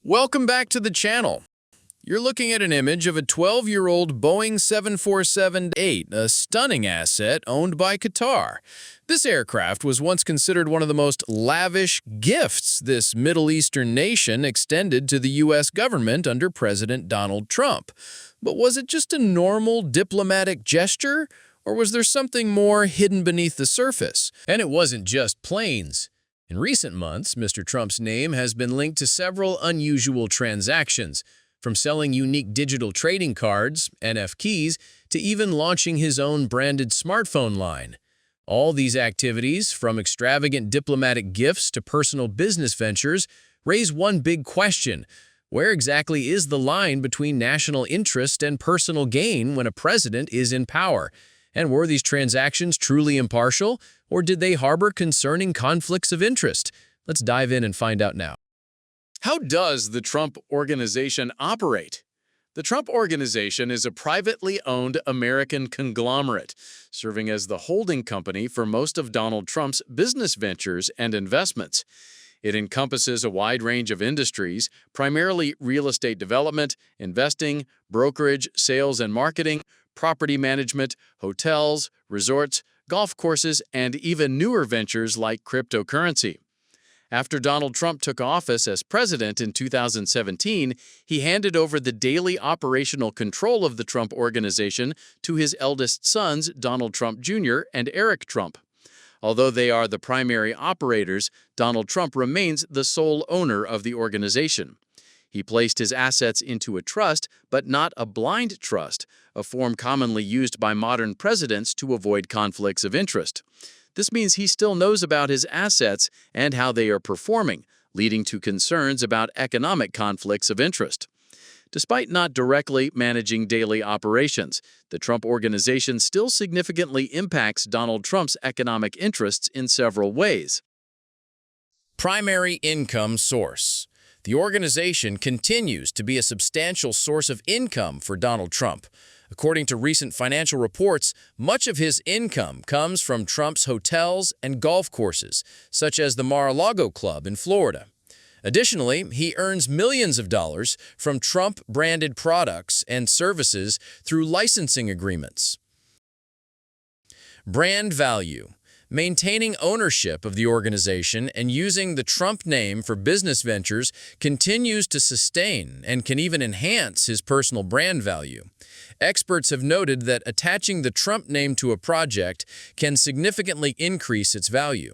Welcome back to the channel. You're looking at an image of a 12-year-old Boeing 747-8, a stunning asset owned by Qatar. This aircraft was once considered one of the most lavish gifts this Middle Eastern nation extended to the U.S. government under President Donald Trump. But was it just a normal diplomatic gesture, or was there something more hidden beneath the surface? And it wasn't just planes. In recent months, Mr. Trump's name has been linked to several unusual transactions, from selling unique digital trading cards, NFTs, to even launching his own branded smartphone line. All these activities, from extravagant diplomatic gifts to personal business ventures, raise one big question: where exactly is the line between national interest and personal gain when a president is in power? And were these transactions truly impartial, or did they harbor concerning conflicts of interest? Let's dive in and find out now. How does the Trump Organization operate? The Trump Organization is a privately owned American conglomerate, serving as the holding company for most of Donald Trump's business ventures and investments. It encompasses a wide range of industries, primarily real estate development, investing, brokerage, sales and marketing, property management, hotels, resorts, golf courses, and even newer ventures like cryptocurrency. After Donald Trump took office as president in 2017, he handed over the daily operational control of the Trump Organization to his eldest sons, Donald Trump Jr. and Eric Trump. Although they are the primary operators, Donald Trump remains the sole owner of the organization. He placed his assets into a trust, but not a blind trust, a form commonly used by modern presidents to avoid conflicts of interest. This means he still knows about his assets and how they are performing, leading to concerns about economic conflicts of interest. Despite not directly managing daily operations, the Trump Organization still significantly impacts Donald Trump's economic interests in several ways. Primary income source. The organization continues to be a substantial source of income for Donald Trump. According to recent financial reports, much of his income comes from Trump's hotels and golf courses, such as the Mar-a-Lago Club in Florida. Additionally, he earns millions of dollars from Trump-branded products and services through licensing agreements. Brand value. Maintaining ownership of the organization and using the Trump name for business ventures continues to sustain and can even enhance his personal brand value. Experts have noted that attaching the Trump name to a project can significantly increase its value.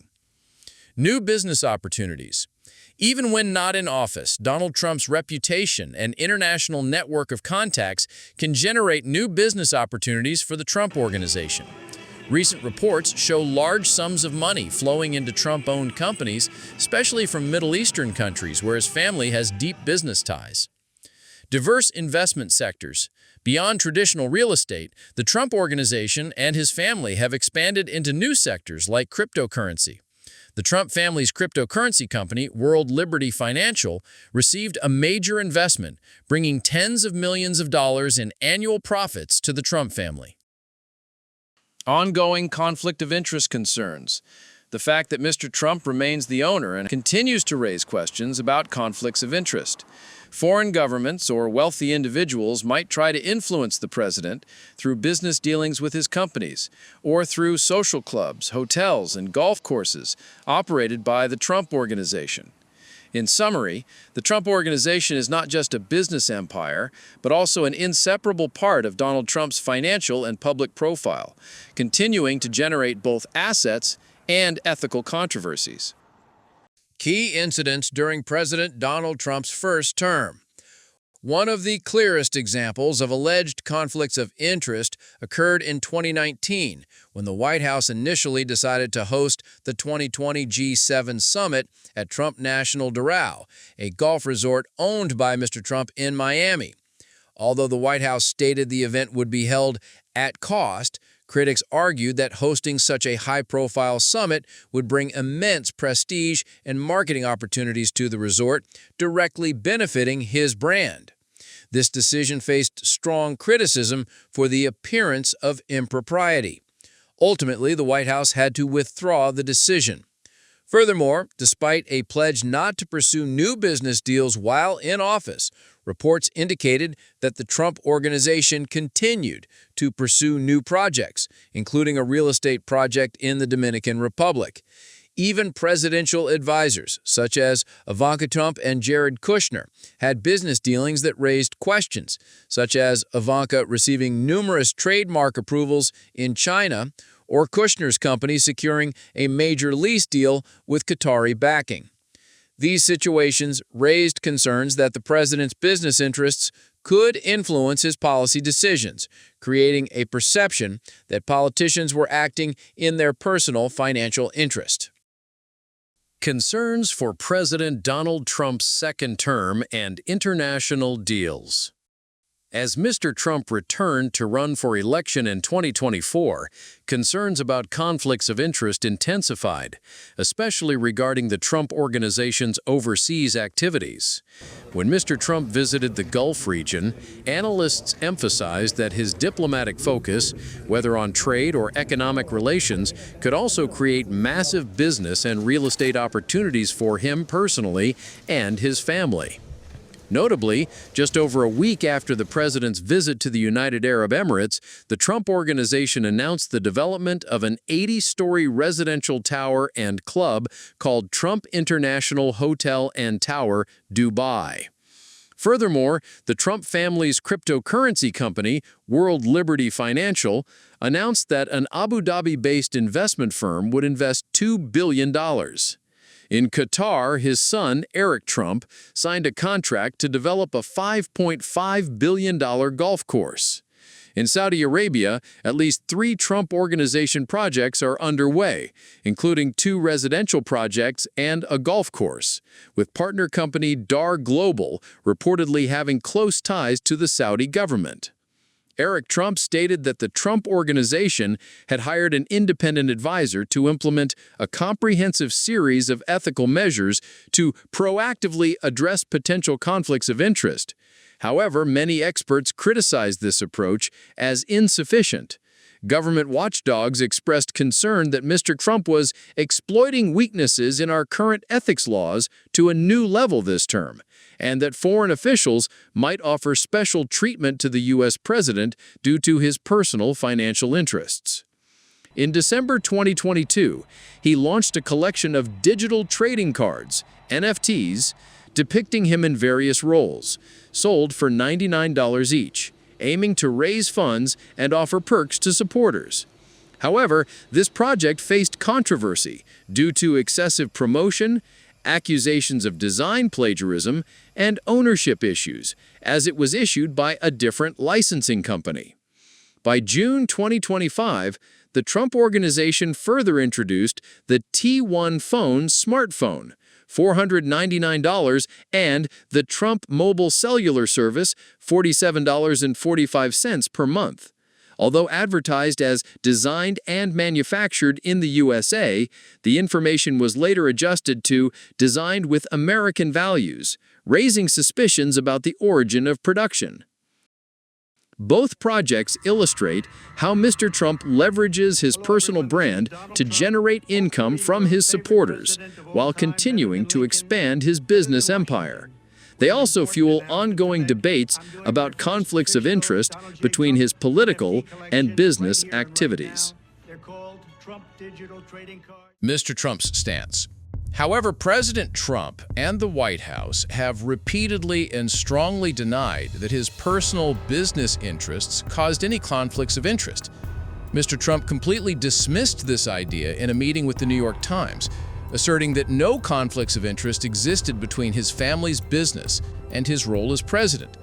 New business opportunities. Even when not in office, Donald Trump's reputation and international network of contacts can generate new business opportunities for the Trump Organization. Recent reports show large sums of money flowing into Trump-owned companies, especially from Middle Eastern countries where his family has deep business ties. Diverse investment sectors. Beyond traditional real estate, the Trump Organization and his family have expanded into new sectors like cryptocurrency. The Trump family's cryptocurrency company, World Liberty Financial, received a major investment, bringing tens of millions of dollars in annual profits to the Trump family. Ongoing conflict of interest concerns. The fact that Mr. Trump remains the owner and continues to raise questions about conflicts of interest. Foreign governments or wealthy individuals might try to influence the president through business dealings with his companies or through social clubs, hotels, and golf courses operated by the Trump Organization. In summary, the Trump Organization is not just a business empire, but also an inseparable part of Donald Trump's financial and public profile, continuing to generate both assets and ethical controversies. Key incidents during President Donald Trump's first term. One of the clearest examples of alleged conflicts of interest occurred in 2019, when the White House initially decided to host the 2020 G7 summit at Trump National Doral, a golf resort owned by Mr. Trump in Miami. Although the White House stated the event would be held at cost, critics argued that hosting such a high-profile summit would bring immense prestige and marketing opportunities to the resort, directly benefiting his brand. This decision faced strong criticism for the appearance of impropriety. Ultimately, the White House had to withdraw the decision. Furthermore, despite a pledge not to pursue new business deals while in office, reports indicated that the Trump Organization continued to pursue new projects, including a real estate project in the Dominican Republic. Even presidential advisors, such as Ivanka Trump and Jared Kushner, had business dealings that raised questions, such as Ivanka receiving numerous trademark approvals in China or Kushner's company securing a major lease deal with Qatari backing. These situations raised concerns that the president's business interests could influence his policy decisions, creating a perception that politicians were acting in their personal financial interest. Concerns for President Donald Trump's second term and international deals. As Mr. Trump returned to run for election in 2024, concerns about conflicts of interest intensified, especially regarding the Trump Organization's overseas activities. When Mr. Trump visited the Gulf region, analysts emphasized that his diplomatic focus, whether on trade or economic relations, could also create massive business and real estate opportunities for him personally and his family. Notably, just over a week after the president's visit to the United Arab Emirates, the Trump Organization announced the development of an 80-story residential tower and club called Trump International Hotel and Tower, Dubai. Furthermore, the Trump family's cryptocurrency company, World Liberty Financial, announced that an Abu Dhabi-based investment firm would invest $2 billion. In Qatar, his son, Eric Trump, signed a contract to develop a $5.5 billion golf course. In Saudi Arabia, at least 3 Trump Organization projects are underway, including 2 residential projects and a golf course, with partner company Dar Global reportedly having close ties to the Saudi government. Eric Trump stated that the Trump Organization had hired an independent advisor to implement a comprehensive series of ethical measures to proactively address potential conflicts of interest. However, many experts criticized this approach as insufficient. Government watchdogs expressed concern that Mr. Trump was exploiting weaknesses in our current ethics laws to a new level this term, and that foreign officials might offer special treatment to the U.S. president due to his personal financial interests. In December 2022, he launched a collection of digital trading cards, NFTs, depicting him in various roles, sold for $99 each, aiming to raise funds and offer perks to supporters. However, this project faced controversy due to excessive promotion, accusations of design plagiarism, and ownership issues, as it was issued by a different licensing company. By June 2025, the Trump Organization further introduced the T1 phone smartphone, $499, and the Trump Mobile Cellular Service, $47.45 per month. Although advertised as designed and manufactured in the USA, the information was later adjusted to designed with American values, raising suspicions about the origin of production. Both projects illustrate how Mr. Trump leverages his personal brand to generate income from his supporters while continuing to expand his business empire. They also fuel ongoing debates about conflicts of interest between his political and business activities. Mr. Trump's stance. However, President Trump and the White House have repeatedly and strongly denied that his personal business interests caused any conflicts of interest. Mr. Trump completely dismissed this idea in a meeting with the New York Times, asserting that no conflicts of interest existed between his family's business and his role as president.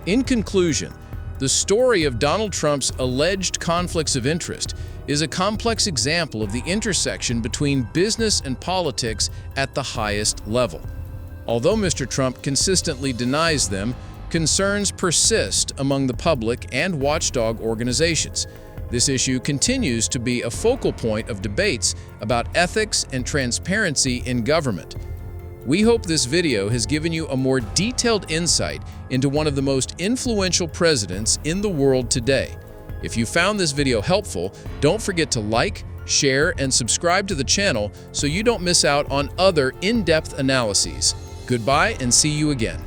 In conclusion, the story of Donald Trump's alleged conflicts of interest is a complex example of the intersection between business and politics at the highest level. Although Mr. Trump consistently denies them, concerns persist among the public and watchdog organizations. This issue continues to be a focal point of debates about ethics and transparency in government. We hope this video has given you a more detailed insight into one of the most influential presidents in the world today. If you found this video helpful, don't forget to like, share, and subscribe to the channel so you don't miss out on other in-depth analyses. Goodbye and see you again.